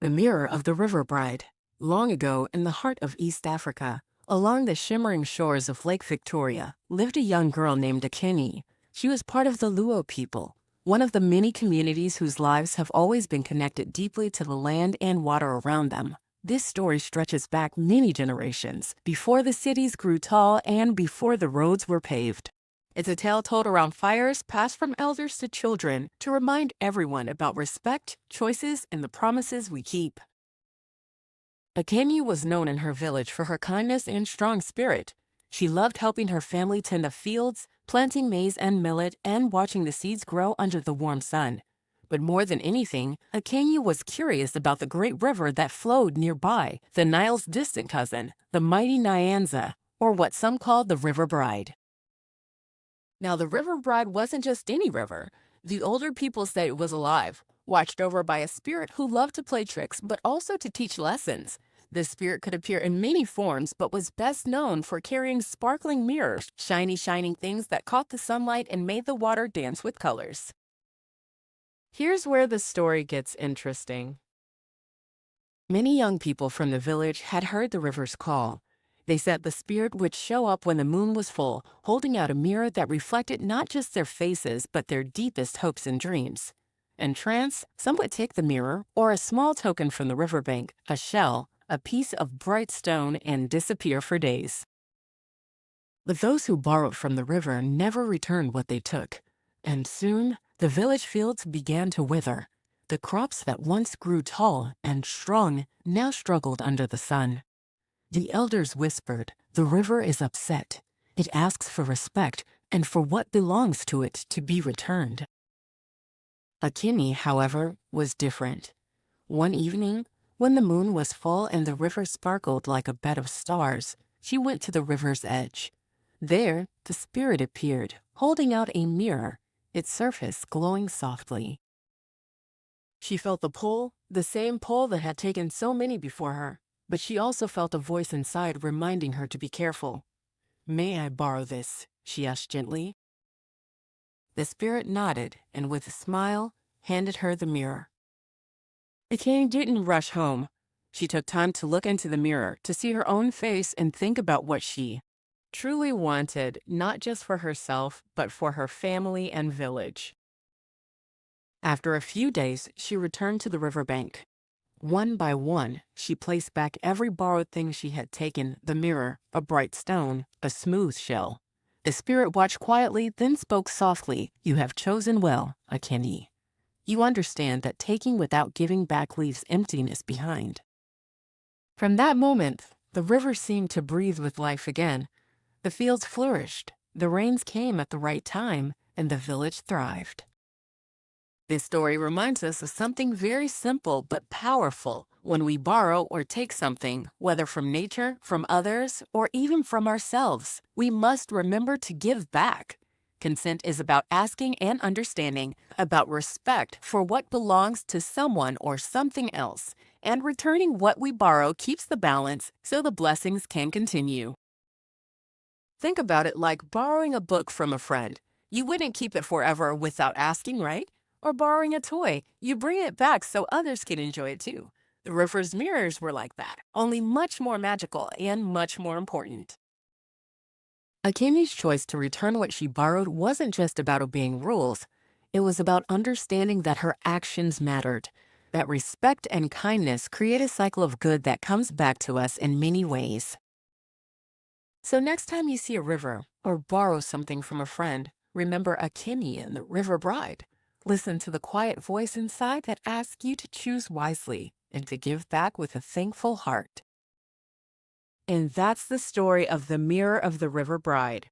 The Mirror of the River Bride. Long ago, in the heart of East Africa, along the shimmering shores of Lake Victoria, lived a young girl named Akinyi. She was part of the Luo people, one of the many communities whose lives have always been connected deeply to the land and water around them. This story stretches back many generations, before the cities grew tall and before the roads were paved. It's a tale told around fires passed from elders to children to remind everyone about respect, choices, and the promises we keep. Akinyi was known in her village for her kindness and strong spirit. She loved helping her family tend the fields, planting maize and millet, and watching the seeds grow under the warm sun. But more than anything, Akinyi was curious about the great river that flowed nearby, the Nile's distant cousin, the mighty Nyanza, or what some called the River Bride. Now, the River Bride wasn't just any river. The older people said it was alive, watched over by a spirit who loved to play tricks but also to teach lessons. The spirit could appear in many forms but was best known for carrying sparkling mirrors, shining things that caught the sunlight and made the water dance with colors. Here's where the story gets interesting. Many young people from the village had heard the river's call. They said the spirit would show up when the moon was full, holding out a mirror that reflected not just their faces, but their deepest hopes and dreams. Entranced, some would take the mirror, or a small token from the riverbank, a shell, a piece of bright stone, and disappear for days. But those who borrowed from the river never returned what they took. And soon, the village fields began to wither. The crops that once grew tall and strong now struggled under the sun. The elders whispered, "The river is upset. It asks for respect and for what belongs to it to be returned." Akinyi, however, was different. One evening, when the moon was full and the river sparkled like a bed of stars, she went to the river's edge. There, the spirit appeared, holding out a mirror, its surface glowing softly. She felt the pull, the same pull that had taken so many before her. But she also felt a voice inside reminding her to be careful. "May I borrow this?" she asked gently. The spirit nodded and with a smile handed her the mirror. Akinyi didn't rush home. She took time to look into the mirror, to see her own face and think about what she truly wanted, not just for herself, but for her family and village. After a few days, she returned to the riverbank. One by one, she placed back every borrowed thing she had taken, the mirror, a bright stone, a smooth shell. The spirit watched quietly, then spoke softly, "You have chosen well, Akinyi. You understand that taking without giving back leaves emptiness behind." From that moment, the river seemed to breathe with life again. The fields flourished, the rains came at the right time, and the village thrived. This story reminds us of something very simple but powerful. When we borrow or take something, whether from nature, from others, or even from ourselves, we must remember to give back. Consent is about asking and understanding, about respect for what belongs to someone or something else, and returning what we borrow keeps the balance so the blessings can continue. Think about it like borrowing a book from a friend. You wouldn't keep it forever without asking, right? Or borrowing a toy, you bring it back so others can enjoy it too. The river's mirrors were like that, only much more magical and much more important. Akinyi's choice to return what she borrowed wasn't just about obeying rules. It was about understanding that her actions mattered, that respect and kindness create a cycle of good that comes back to us in many ways. So next time you see a river or borrow something from a friend, remember Akinyi and the River Bride. Listen to the quiet voice inside that asks you to choose wisely and to give back with a thankful heart. And that's the story of the Mirror of the River Bride.